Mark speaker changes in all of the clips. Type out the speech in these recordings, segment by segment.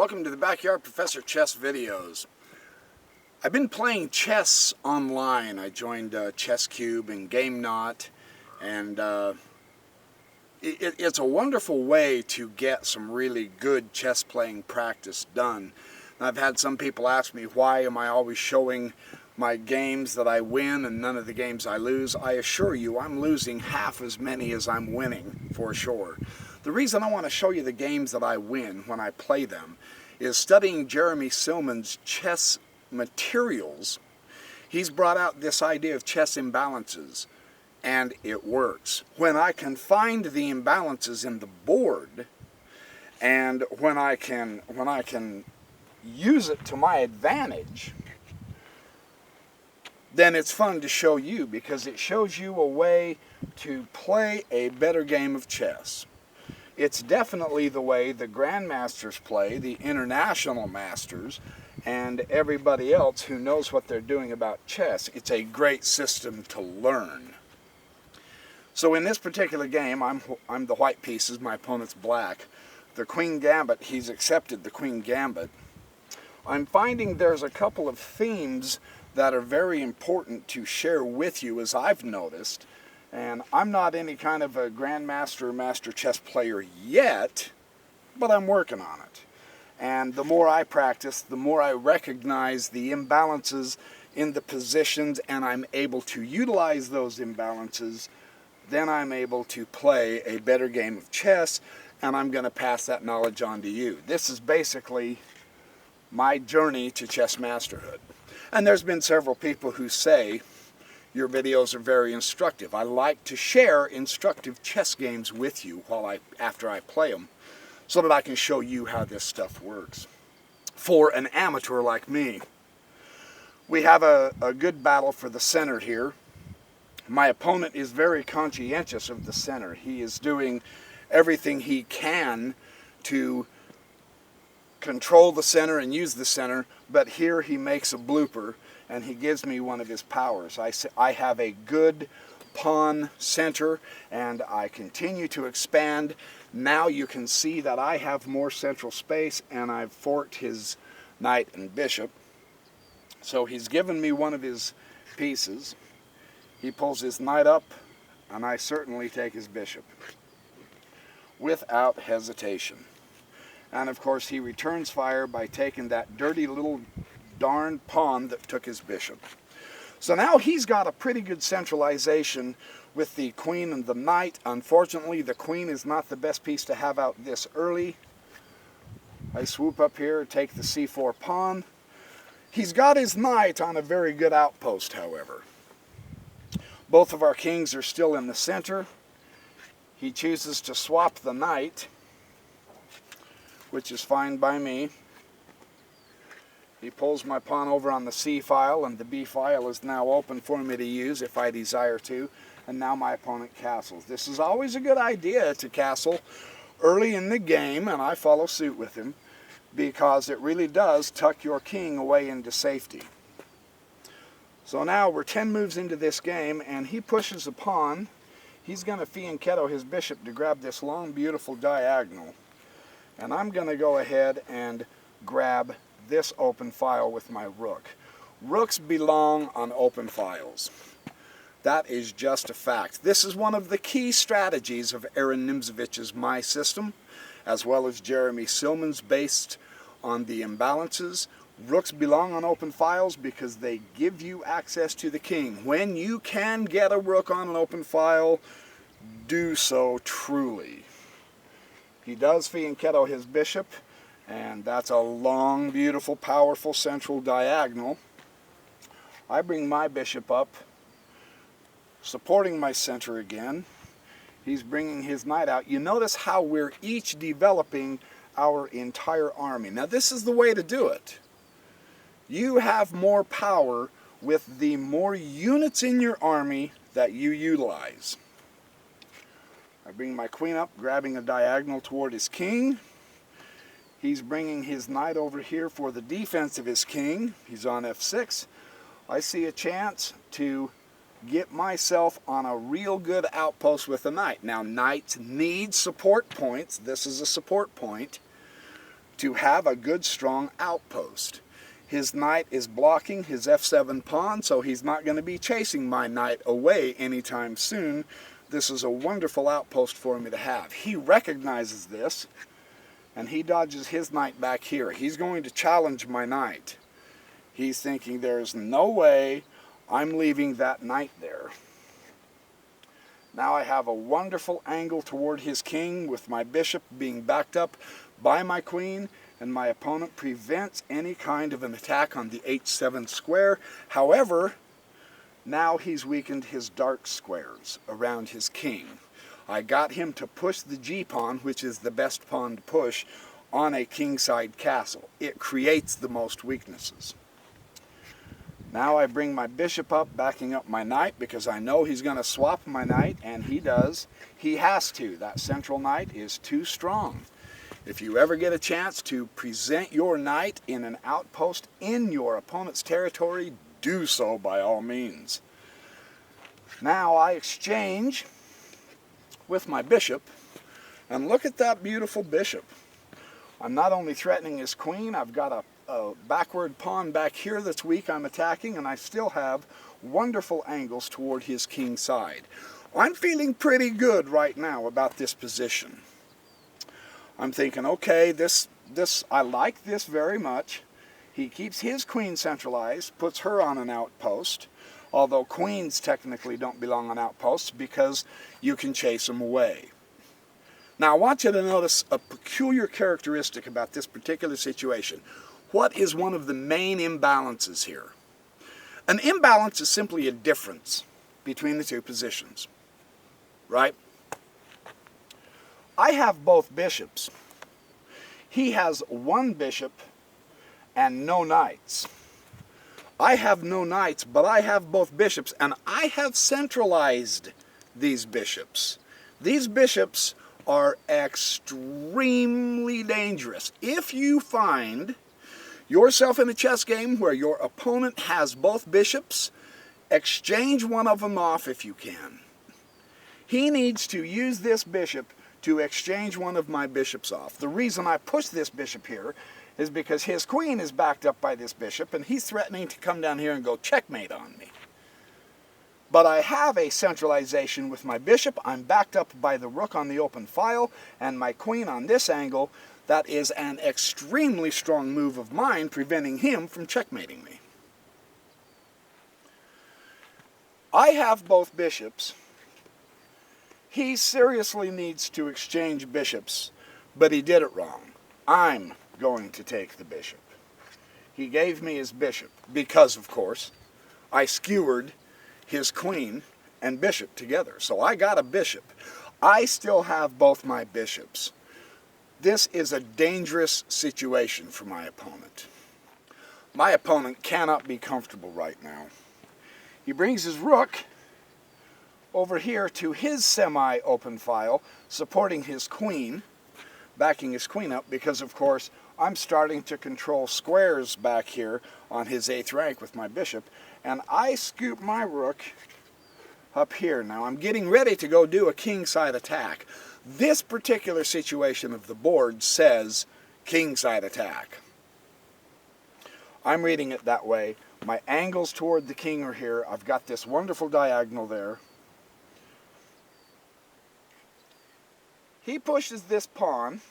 Speaker 1: Welcome to the Backyard Professor Chess videos. I've been playing chess online. I joined Chess Cube and Game Knot, and it's a wonderful way to get some really good chess playing practice done. I've had some people ask me, why am I always showing my games that I win and none of the games I lose? I assure you I'm losing half as many as I'm winning, for sure. The reason I want to show you the games that I win when I play them is studying Jeremy Silman's chess materials. He's brought out this idea of chess imbalances, and it works. When I can find the imbalances in the board, and when I can use it to my advantage, then it's fun to show you, because it shows you a way to play a better game of chess. It's definitely the way the grandmasters play, the international masters, and everybody else who knows what they're doing about chess. It's a great system to learn. So in this particular game, I'm the white pieces, my opponent's black. The Queen Gambit, he's accepted the Queen Gambit. I'm finding there's a couple of themes that are very important to share with you, as I've noticed. And I'm not any kind of a grandmaster or master chess player yet, but I'm working on it. And the more I practice, the more I recognize the imbalances in the positions, and I'm able to utilize those imbalances, then I'm able to play a better game of chess, and I'm going to pass that knowledge on to you. This is basically my journey to chess masterhood. And there's been several people who say, your videos are very instructive. I like to share instructive chess games with you after I play them, so that I can show you how this stuff works. For an amateur like me, we have a good battle for the center here. My opponent is very conscientious of the center. He is doing everything he can to control the center and use the center, but here he makes a blooper and he gives me one of his powers. I have a good pawn center and I continue to expand. Now you can see that I have more central space, and I've forked his knight and bishop. So he's given me one of his pieces. He pulls his knight up, and I certainly take his bishop without hesitation. And of course he returns fire by taking that dirty little darn pawn that took his bishop. So now he's got a pretty good centralization with the queen and the knight. Unfortunately, the queen is not the best piece to have out this early. I swoop up here, take the c4 pawn. He's got his knight on a very good outpost, however. Both of our kings are still in the center. He chooses to swap the knight, which is fine by me. He pulls my pawn over on the C file, and the B file is now open for me to use if I desire to, and now my opponent castles. This is always a good idea to castle early in the game, and I follow suit with him, because it really does tuck your king away into safety. So now we're 10 moves into this game, and he pushes a pawn. He's going to fianchetto his bishop to grab this long, beautiful diagonal. And I'm going to go ahead and grab this open file with my rook. Rooks belong on open files. That is just a fact. This is one of the key strategies of Aaron Nimzovich's My System, as well as Jeremy Silman's, based on the imbalances. Rooks belong on open files because they give you access to the king. When you can get a rook on an open file, do so truly. He does fianchetto his bishop, and that's a long, beautiful, powerful central diagonal. I bring my bishop up, supporting my center again. He's bringing his knight out. You notice how we're each developing our entire army. Now this is the way to do it. You have more power with the more units in your army that you utilize. I bring my queen up, grabbing a diagonal toward his king. He's bringing his knight over here for the defense of his king. He's on f6. I see a chance to get myself on a real good outpost with a knight. Now, knights need support points. This is a support point. to have a good strong outpost. His knight is blocking his f7 pawn, so he's not going to be chasing my knight away anytime soon. This is a wonderful outpost for me to have. He recognizes this, and he dodges his knight back here. He's going to challenge my knight. He's thinking there's no way I'm leaving that knight there. Now I have a wonderful angle toward his king with my bishop being backed up by my queen, and my opponent prevents any kind of an attack on the h7 square. However, now he's weakened his dark squares around his king. I got him to push the g-pawn, which is the best pawn to push, on a kingside castle. It creates the most weaknesses. Now I bring my bishop up, backing up my knight, because I know he's going to swap my knight, and he does. He has to. That central knight is too strong. If you ever get a chance to present your knight in an outpost in your opponent's territory, do so by all means. Now I exchange with my bishop, and look at that beautiful bishop. I'm not only threatening his queen, I've got a backward pawn back here that's weak I'm attacking, and I still have wonderful angles toward his king side. I'm feeling pretty good right now about this position. I'm thinking, okay, I like this very much. He keeps his queen centralized, puts her on an outpost, although queens technically don't belong on outposts because you can chase them away. Now I want you to notice a peculiar characteristic about this particular situation. What is one of the main imbalances here? An imbalance is simply a difference between the two positions, right? I have both bishops. He has one bishop and no knights. I have no knights, but I have both bishops, and I have centralized these bishops. These bishops are extremely dangerous. If you find yourself in a chess game where your opponent has both bishops, exchange one of them off if you can. He needs to use this bishop to exchange one of my bishops off. The reason I push this bishop here is because his queen is backed up by this bishop, and he's threatening to come down here and go checkmate on me. But I have a centralization with my bishop. I'm backed up by the rook on the open file, and my queen on this angle. That is an extremely strong move of mine, preventing him from checkmating me. I have both bishops. He seriously needs to exchange bishops, but he did it wrong. I'm going to take the bishop. He gave me his bishop because, of course, I skewered his queen and bishop together. So I got a bishop. I still have both my bishops. This is a dangerous situation for my opponent. My opponent cannot be comfortable right now. He brings his rook over here to his semi-open file, supporting his queen, backing his queen up, because of course I'm starting to control squares back here on his 8th rank with my bishop, and I scoop my rook up here. Now I'm getting ready to go do a kingside attack. This particular situation of the board says kingside attack. I'm reading it that way. My angles toward the king are here. I've got this wonderful diagonal there. He pushes this pawn.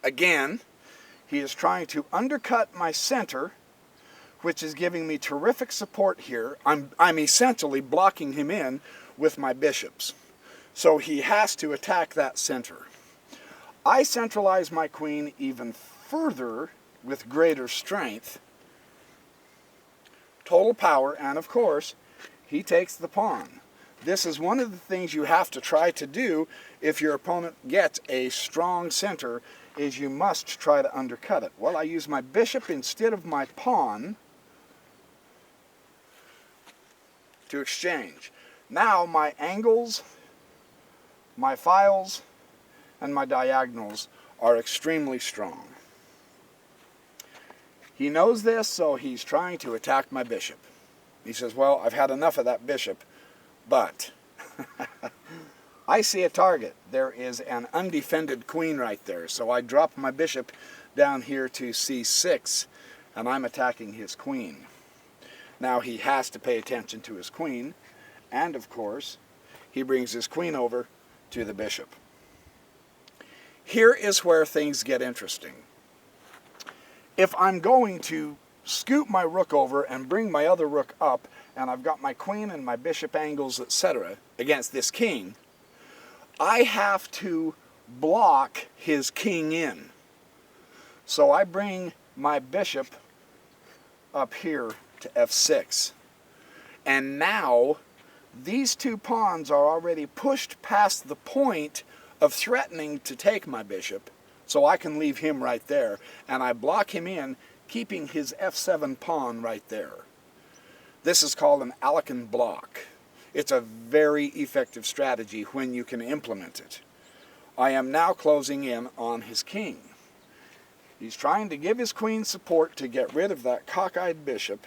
Speaker 1: Again, he is trying to undercut my center, which is giving me terrific support here. I'm essentially blocking him in with my bishops. So he has to attack that center. I centralize my queen even further with greater strength. Total power, and of course, he takes the pawn. This is one of the things you have to try to do if your opponent gets a strong center, is you must try to undercut it. Well, I use my bishop instead of my pawn to exchange. Now my angles, my files, and my diagonals are extremely strong. He knows this, so he's trying to attack my bishop. He says, well, I've had enough of that bishop, but I see a target. There is an undefended queen right there. So I drop my bishop down here to c6, and I'm attacking his queen. Now he has to pay attention to his queen, and of course, he brings his queen over to the bishop. Here is where things get interesting. If I'm going to scoot my rook over and bring my other rook up, and I've got my queen and my bishop angles, etc., against this king, I have to block his king in. So I bring my bishop up here to f6. And now these two pawns are already pushed past the point of threatening to take my bishop, so I can leave him right there. And I block him in, keeping his f7 pawn right there. This is called an Alekan block. It's a very effective strategy when you can implement it. I am now closing in on his king. He's trying to give his queen support to get rid of that cockeyed bishop.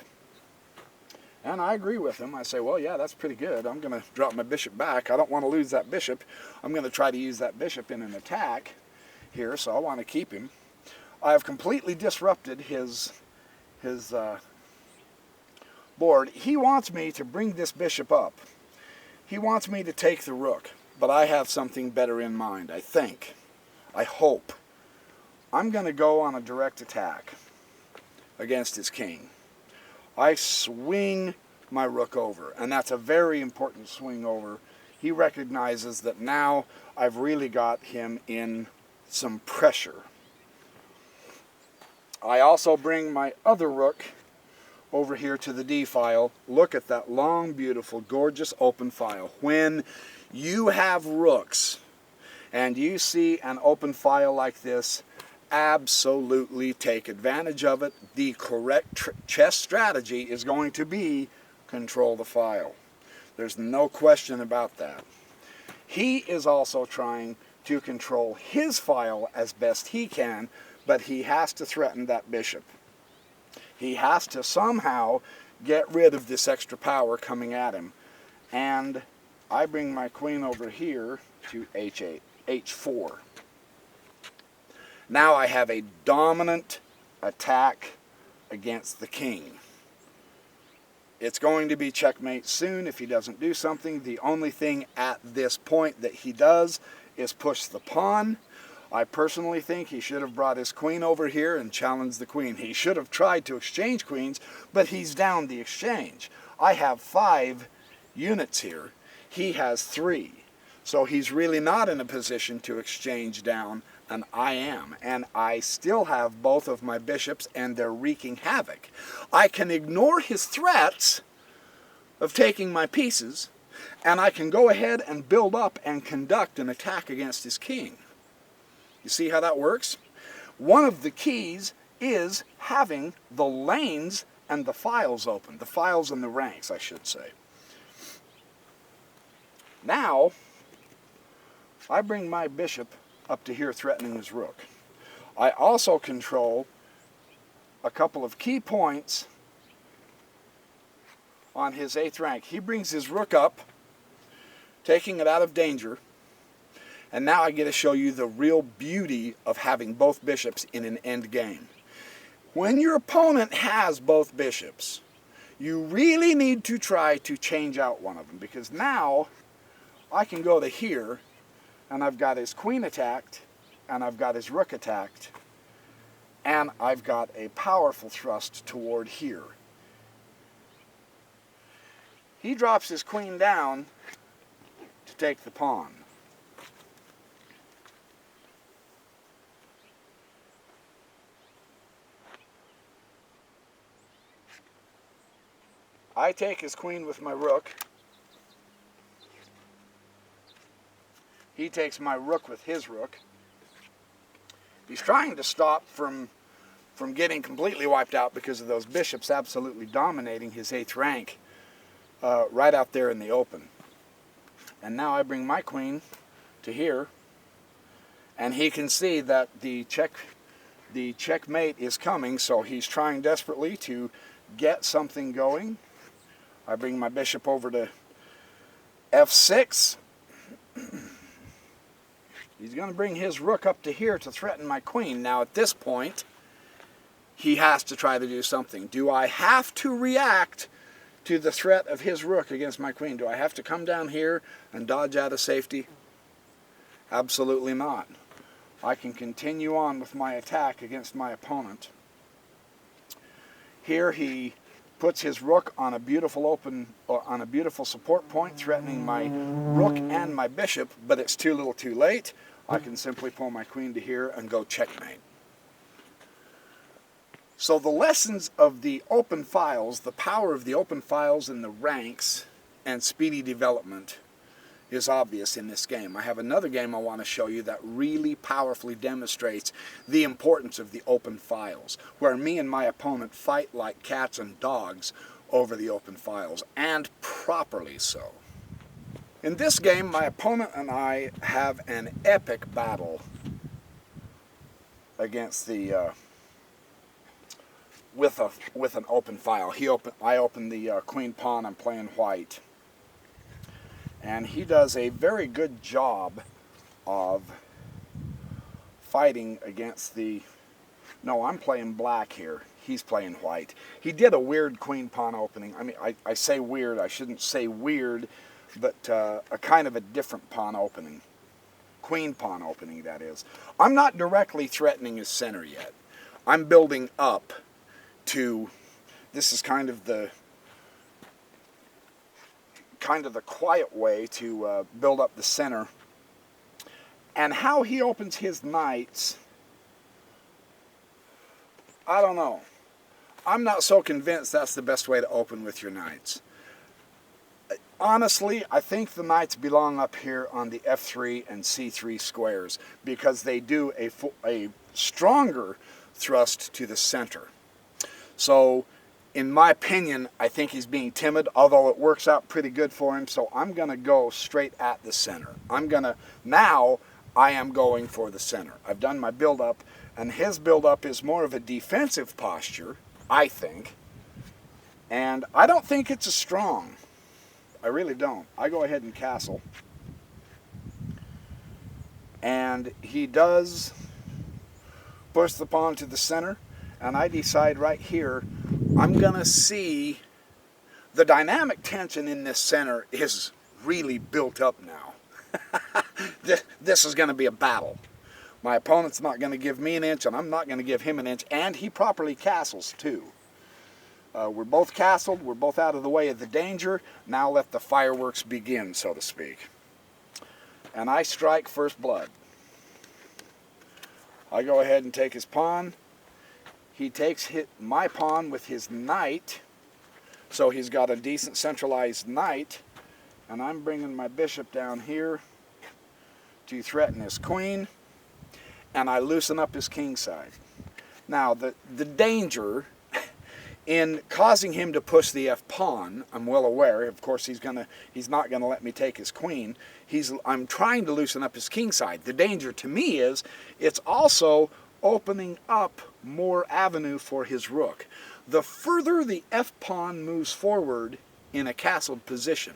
Speaker 1: And I agree with him. I say, well, yeah, that's pretty good. I'm going to drop my bishop back. I don't want to lose that bishop. I'm going to try to use that bishop in an attack here, so I want to keep him. I have completely disrupted his board. He wants me to bring this bishop up. He wants me to take the rook, but I have something better in mind, I think. I hope. I'm going to go on a direct attack against his king. I swing my rook over, and that's a very important swing over. He recognizes that now I've really got him in some pressure. I also bring my other rook over here to the D file. Look at that long, beautiful, gorgeous open file. When you have rooks and you see an open file like this, absolutely take advantage of it. The correct chess strategy is going to be control the file. There's no question about that. He is also trying to control his file as best he can, but he has to threaten that bishop. He has to somehow get rid of this extra power coming at him. And I bring my queen over here to h8, h4. Now I have a dominant attack against the king. It's going to be checkmate soon if he doesn't do something. The only thing at this point that he does is push the pawn. I personally think he should have brought his queen over here and challenged the queen. He should have tried to exchange queens, but he's down the exchange. I have 5 units here. He has 3. So he's really not in a position to exchange down, and I am. And I still have both of my bishops, and they're wreaking havoc. I can ignore his threats of taking my pieces, and I can go ahead and build up and conduct an attack against his king. You see how that works? One of the keys is having the lanes and the files open. The files and the ranks, I should say. Now, I bring my bishop up to here threatening his rook. I also control a couple of key points on his 8th rank. He brings his rook up, taking it out of danger. And now I get to show you the real beauty of having both bishops in an end game. When your opponent has both bishops, you really need to try to change out one of them, because now I can go to here and I've got his queen attacked and I've got his rook attacked and I've got a powerful thrust toward here. He drops his queen down to take the pawn. I take his queen with my rook. He takes my rook with his rook. He's trying to stop from getting completely wiped out because of those bishops absolutely dominating his 8th rank right out there in the open. And now I bring my queen to here, and he can see that the checkmate is coming, so he's trying desperately to get something going. I bring my bishop over to f6. He's going to bring his rook up to here to threaten my queen. Now at this point, he has to try to do something. Do I have to react to the threat of his rook against my queen? Do I have to come down here and dodge out of safety? Absolutely not. I can continue on with my attack against my opponent. Here he puts his rook on a beautiful support point, threatening my rook and my bishop, but it's too little too late. I can simply pull my queen to here and go checkmate. So the lessons of the open files, the power of the open files in the ranks and speedy development is obvious in this game. I have another game I want to show you that really powerfully demonstrates the importance of the open files, where me and my opponent fight like cats and dogs over the open files, and properly so. In this game, my opponent and I have an epic battle against the with an open file. I open the queen pawn. I'm playing white. And he does a very good job of fighting against the... No, I'm playing black here. He's playing white. He did a weird queen pawn opening. I mean, I say weird. I shouldn't say weird, but a kind of a different pawn opening. Queen pawn opening, that is. I'm not directly threatening his center yet. I'm building up to... This is kind of the quiet way to build up the center. And how he opens his knights, I don't know. I'm not so convinced that's the best way to open with your knights. Honestly, I think the knights belong up here on the F3 and C3 squares because they do a stronger thrust to the center. So, in my opinion, I think he's being timid, although it works out pretty good for him, so I'm going to go straight at the center. Now I am going for the center. I've done my build-up, and his build-up is more of a defensive posture, I think, and I don't think it's as strong. I really don't. I go ahead and castle, and he does push the pawn to the center, and I decide right here I'm going to see the dynamic tension in this center is really built up now. This is going to be a battle. My opponent's not going to give me an inch, and I'm not going to give him an inch, and he properly castles too. We're both castled, we're both out of the way of the danger. Now let the fireworks begin, so to speak. And I strike first blood. I go ahead and take his pawn. He takes my pawn with his knight, so he's got a decent centralized knight, and I'm bringing my bishop down here to threaten his queen, and I loosen up his king side. Now, the danger in causing him to push the f-pawn, I'm well aware. Of course, he's not gonna let me take his queen. I'm trying to loosen up his king side. The danger to me is it's also opening up more avenue for his rook. The further the f-pawn moves forward in a castled position,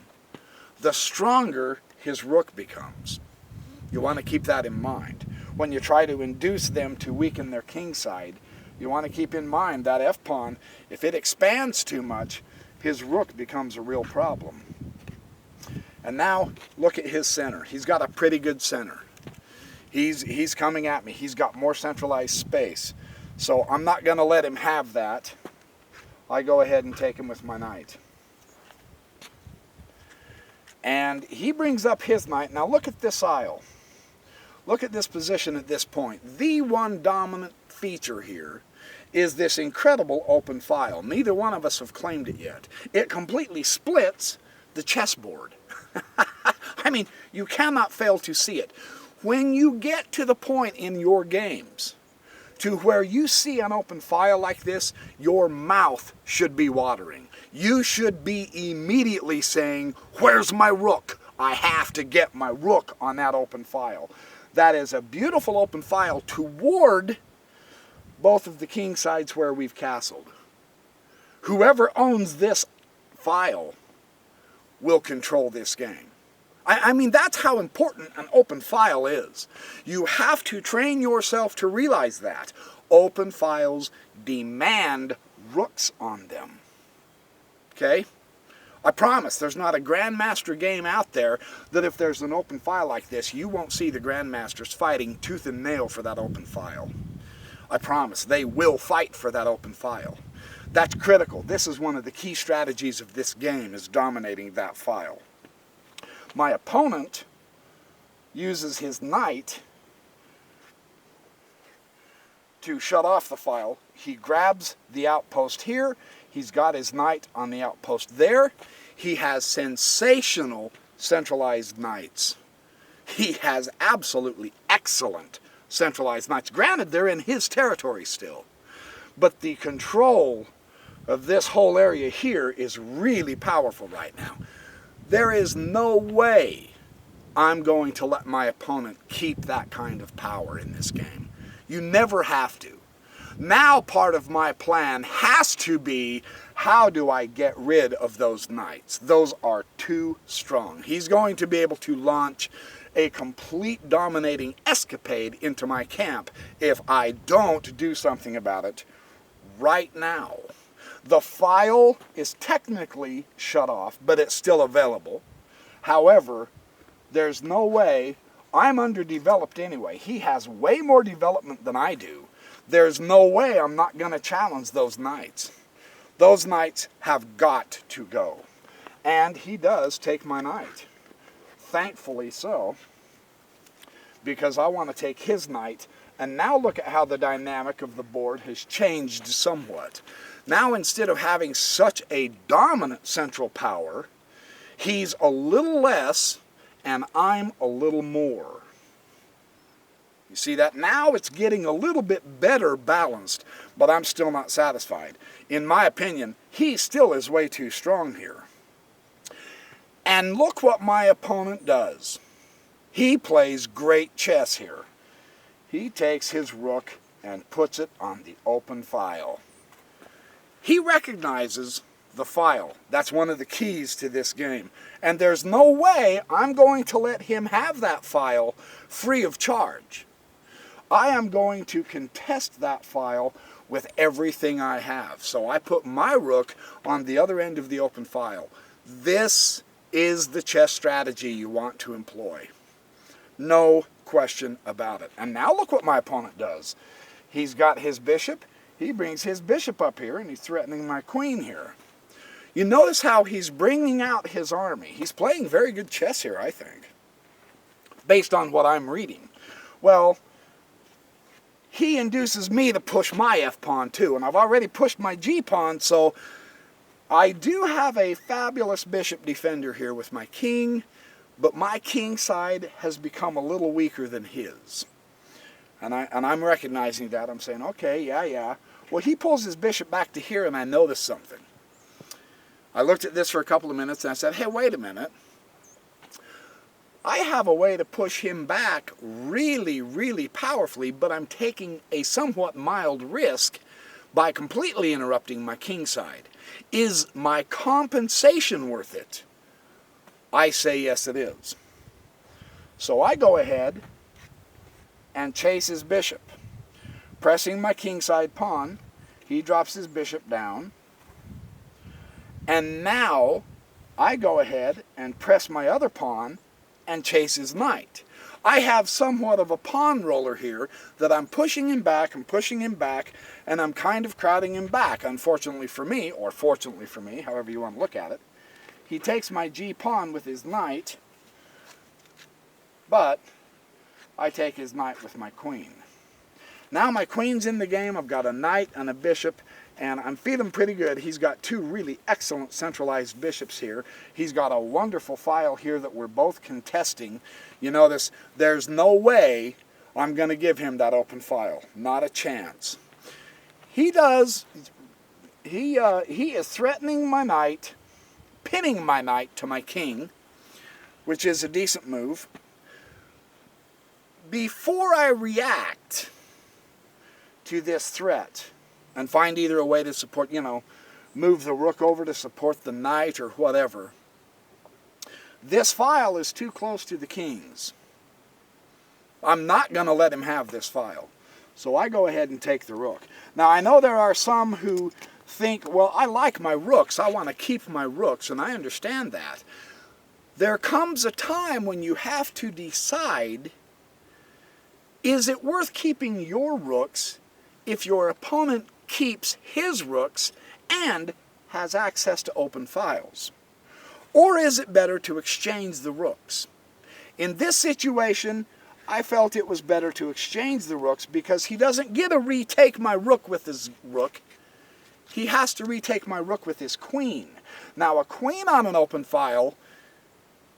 Speaker 1: the stronger his rook becomes. You want to keep that in mind. When you try to induce them to weaken their king side, you want to keep in mind that f-pawn, if it expands too much, his rook becomes a real problem. And now, look at his center. He's got a pretty good center. He's coming at me. He's got more centralized space. So I'm not going to let him have that. I go ahead and take him with my knight. And he brings up his knight. Now look at this isle. Look at this position at this point. The one dominant feature here is this incredible open file. Neither one of us have claimed it yet. It completely splits the chessboard. I mean, you cannot fail to see it. When you get to the point in your games to where you see an open file like this, your mouth should be watering. You should be immediately saying, "Where's my rook? I have to get my rook on that open file." That is a beautiful open file toward both of the king sides where we've castled. Whoever owns this file will control this game. I mean, that's how important an open file is. You have to train yourself to realize that. Open files demand rooks on them. Okay? I promise there's not a Grandmaster game out there that if there's an open file like this, you won't see the Grandmasters fighting tooth and nail for that open file. I promise they will fight for that open file. That's critical. This is one of the key strategies of this game, is dominating that file. My opponent uses his knight to shut off the file. He grabs the outpost here. He's got his knight on the outpost there. He has sensational centralized knights. He has absolutely excellent centralized knights. Granted, they're in his territory still, but the control of this whole area here is really powerful right now. There is no way I'm going to let my opponent keep that kind of power in this game. You never have to. Now part of my plan has to be, how do I get rid of those knights? Those are too strong. He's going to be able to launch a complete dominating escapade into my camp if I don't do something about it right now. The file is technically shut off, but it's still available. However, there's no way. I'm underdeveloped anyway. He has way more development than I do. There's no way I'm not going to challenge those knights. Those knights have got to go. And he does take my knight. Thankfully so, because I want to take his knight. And now look at how the dynamic of the board has changed somewhat. Now, instead of having such a dominant central power, he's a little less and I'm a little more. You see that? Now it's getting a little bit better balanced, but I'm still not satisfied. In my opinion, he still is way too strong here. And look what my opponent does. He plays great chess here. He takes his rook and puts it on the open file. He recognizes the file. That's one of the keys to this game. And there's no way I'm going to let him have that file free of charge. I am going to contest that file with everything I have. So I put my rook on the other end of the open file. This is the chess strategy you want to employ. No question about it. And now look what my opponent does. He's got his bishop. He brings his bishop up here and he's threatening my queen here. You notice how he's bringing out his army. He's playing very good chess here, I think, based on what I'm reading. Well, he induces me to push my f-pawn too, and I've already pushed my g-pawn, so I do have a fabulous bishop defender here with my king, but my king side has become a little weaker than his. And I'm recognizing that. I'm saying, okay, yeah. Well, he pulls his bishop back to here, and I noticed something. I looked at this for a couple of minutes, and I said, hey, wait a minute. I have a way to push him back really, really powerfully, but I'm taking a somewhat mild risk by completely interrupting my king side. Is my compensation worth it? I say yes, it is. So I go ahead and chase his bishop. Pressing my kingside pawn, he drops his bishop down. And now I go ahead and press my other pawn and chase his knight. I have somewhat of a pawn roller here that I'm pushing him back and I'm kind of crowding him back, unfortunately for me, or fortunately for me, however you want to look at it. He takes my g-pawn with his knight, but I take his knight with my queen. Now my queen's in the game. I've got a knight and a bishop, and I'm feeling pretty good. He's got two really excellent centralized bishops here. He's got a wonderful file here that we're both contesting. You notice there's no way I'm going to give him that open file. Not a chance. He is threatening my knight, pinning my knight to my king, which is a decent move. Before I react to this threat and find either a way to support, move the rook over to support the knight or whatever, This file is too close to the king's. I'm not going to let him have this file. So I go ahead and take the rook. Now I know there are some who think, well, I like my rooks. I want to keep my rooks, and I understand that. There comes a time when you have to decide, is it worth keeping your rooks if your opponent keeps his rooks and has access to open files? Or is it better to exchange the rooks? In this situation, I felt it was better to exchange the rooks because he doesn't get to retake my rook with his rook. He has to retake my rook with his queen. Now, a queen on an open file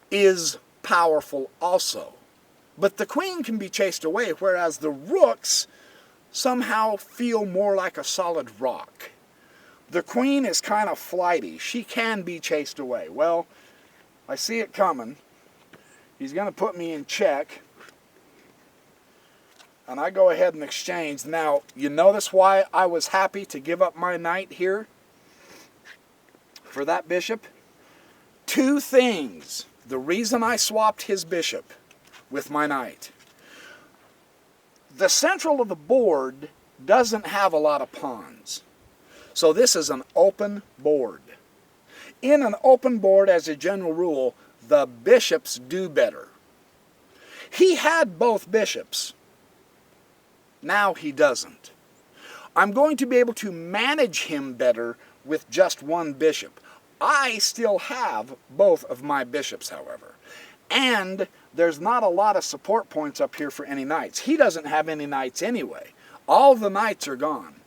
Speaker 1: is powerful also. But the queen can be chased away, whereas the rooks somehow feel more like a solid rock. The queen is kind of flighty. She can be chased away. Well, I see it coming. He's going to put me in check. And I go ahead and exchange. Now, you notice why I was happy to give up my knight here for that bishop? Two things. The reason I swapped his bishop with my knight. The central of the board doesn't have a lot of pawns. So this is an open board. In an open board, as a general rule, the bishops do better. He had both bishops. Now he doesn't. I'm going to be able to manage him better with just one bishop. I still have both of my bishops, however. And there's not a lot of support points up here for any knights. He doesn't have any knights anyway. All the knights are gone.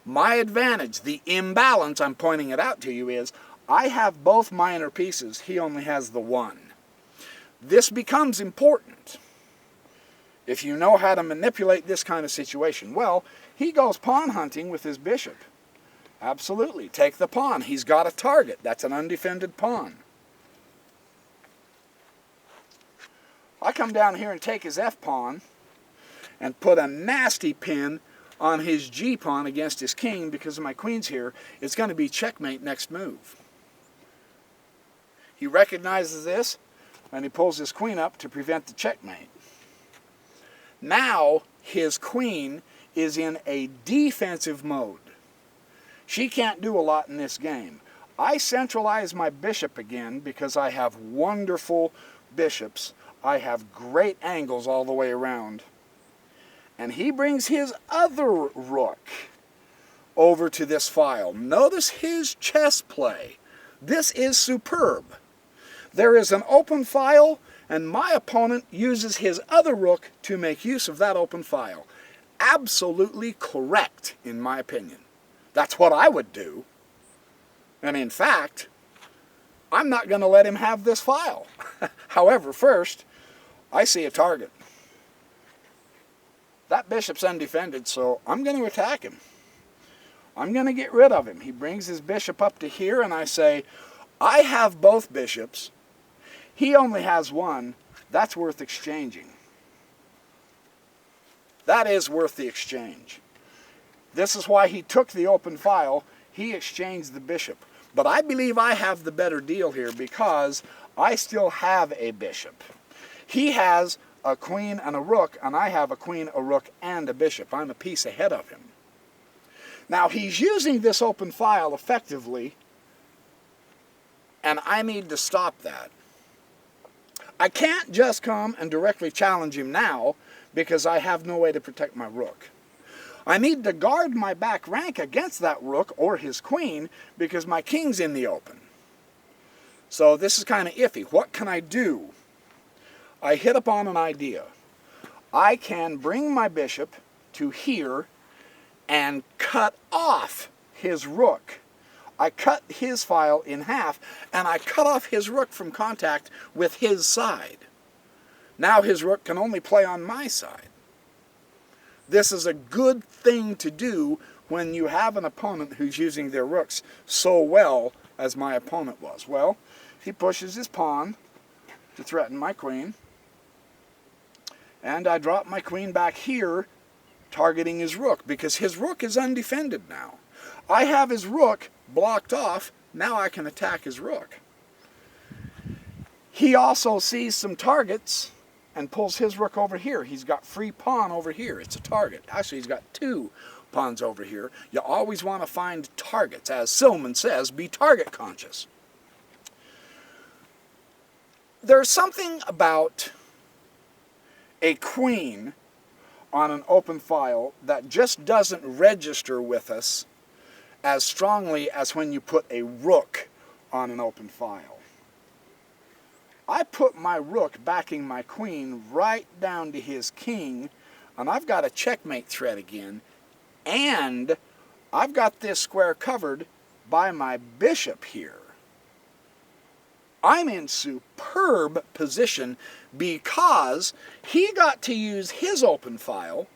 Speaker 1: My advantage, the imbalance, I'm pointing it out to you, is I have both minor pieces. He only has the one. This becomes important if you know how to manipulate this kind of situation. Well, he goes pawn hunting with his bishop. Absolutely. Take the pawn. He's got a target. That's an undefended pawn. I come down here and take his f-pawn and put a nasty pin on his g-pawn against his king because my queen's here. It's going to be checkmate next move. He recognizes this and he pulls his queen up to prevent the checkmate. Now his queen is in a defensive mode. She can't do a lot in this game. I centralize my bishop again because I have wonderful bishops. I have great angles all the way around. And he brings his other rook over to this file. Notice his chess play. This is superb. There is an open file, and my opponent uses his other rook to make use of that open file. Absolutely correct, in my opinion. That's what I would do. And in fact, I'm not going to let him have this file. However, first, I see a target. That bishop's undefended, so I'm going to attack him. I'm going to get rid of him. He brings his bishop up to here, and I say, I have both bishops. He only has one. That's worth exchanging. That is worth the exchange. This is why he took the open file. He exchanged the bishop. But I believe I have the better deal here because I still have a bishop. He has a queen and a rook, and I have a queen, a rook, and a bishop. I'm a piece ahead of him. Now, he's using this open file effectively, and I need to stop that. I can't just come and directly challenge him now because I have no way to protect my rook. I need to guard my back rank against that rook or his queen because my king's in the open. So this is kind of iffy. What can I do? I hit upon an idea. I can bring my bishop to here and cut off his rook. I cut his file in half, and I cut off his rook from contact with his side. Now his rook can only play on my side. This is a good thing to do when you have an opponent who's using their rooks so well as my opponent was. Well, he pushes his pawn to threaten my queen. And I drop my queen back here, targeting his rook, because his rook is undefended now. I have his rook blocked off. Now I can attack his rook. He also sees some targets and pulls his rook over here. He's got free pawn over here. It's a target. Actually, he's got two pawns over here. You always want to find targets. As Silman says, be target conscious. There's something about a queen on an open file that just doesn't register with us as strongly as when you put a rook on an open file. I put my rook backing my queen right down to his king, and I've got a checkmate threat again, and I've got this square covered by my bishop here. I'm in superb position because he got to use his open file,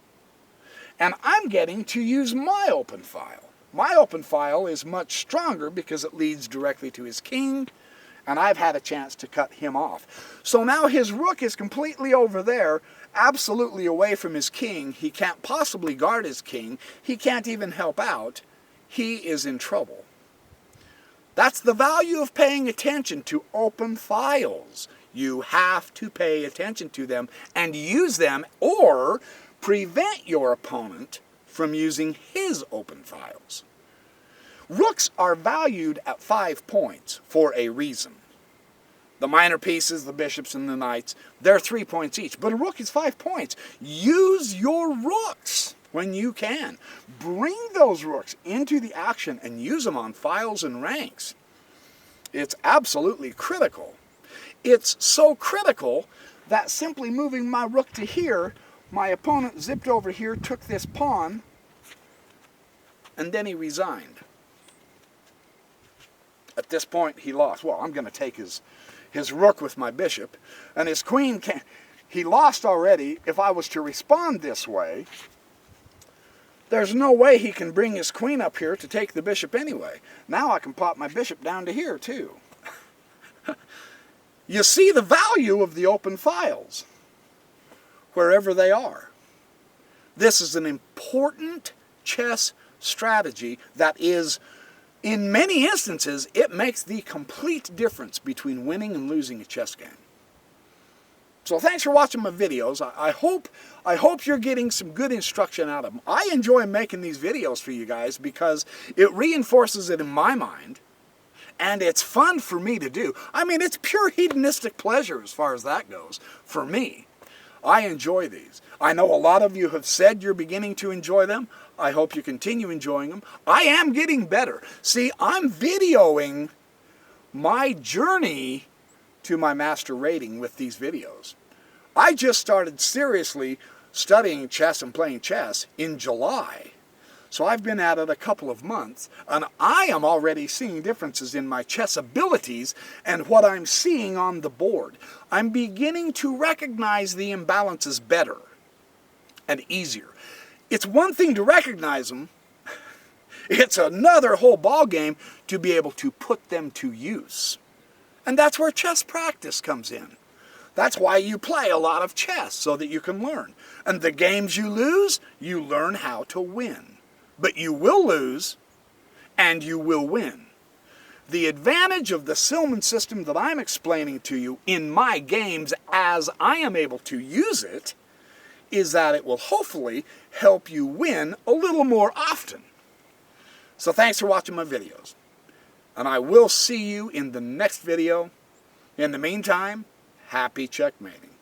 Speaker 1: and I'm getting to use my open file. My open file is much stronger because it leads directly to his king, and I've had a chance to cut him off. So now his rook is completely over there, absolutely away from his king. He can't possibly guard his king. He can't even help out. He is in trouble. That's the value of paying attention to open files. You have to pay attention to them and use them, or prevent your opponent from using his open files. Rooks are valued at 5 points for a reason. The minor pieces, the bishops, and the knights, they're 3 points each. But a rook is 5 points. Use your rooks when you can. Bring those rooks into the action and use them on files and ranks. It's absolutely critical. It's so critical that simply moving my rook to here, my opponent zipped over here, took this pawn, and then he resigned. At this point, he lost. Well, I'm going to take his rook with my bishop, and his queen can't. He lost already. If I was to respond this way, there's no way he can bring his queen up here to take the bishop anyway. Now I can pop my bishop down to here, too. You see the value of the open files, wherever they are. This is an important chess strategy that is, in many instances, it makes the complete difference between winning and losing a chess game. So thanks for watching my videos. I hope you're getting some good instruction out of them. I enjoy making these videos for you guys because it reinforces it in my mind, and it's fun for me to do. I mean, it's pure hedonistic pleasure as far as that goes for me. I enjoy these. I know a lot of you have said you're beginning to enjoy them. I hope you continue enjoying them. I am getting better. See, I'm videoing my journey to my master rating with these videos. I just started seriously studying chess and playing chess in July. So I've been at it a couple of months, and I am already seeing differences in my chess abilities and what I'm seeing on the board. I'm beginning to recognize the imbalances better and easier. It's one thing to recognize them. It's another whole ball game to be able to put them to use. And that's where chess practice comes in. That's why you play a lot of chess, so that you can learn. And the games you lose, you learn how to win. But you will lose, and you will win. The advantage of the Silman system that I'm explaining to you in my games as I am able to use it is that it will hopefully help you win a little more often. So thanks for watching my videos. And I will see you in the next video. In the meantime, happy checkmating.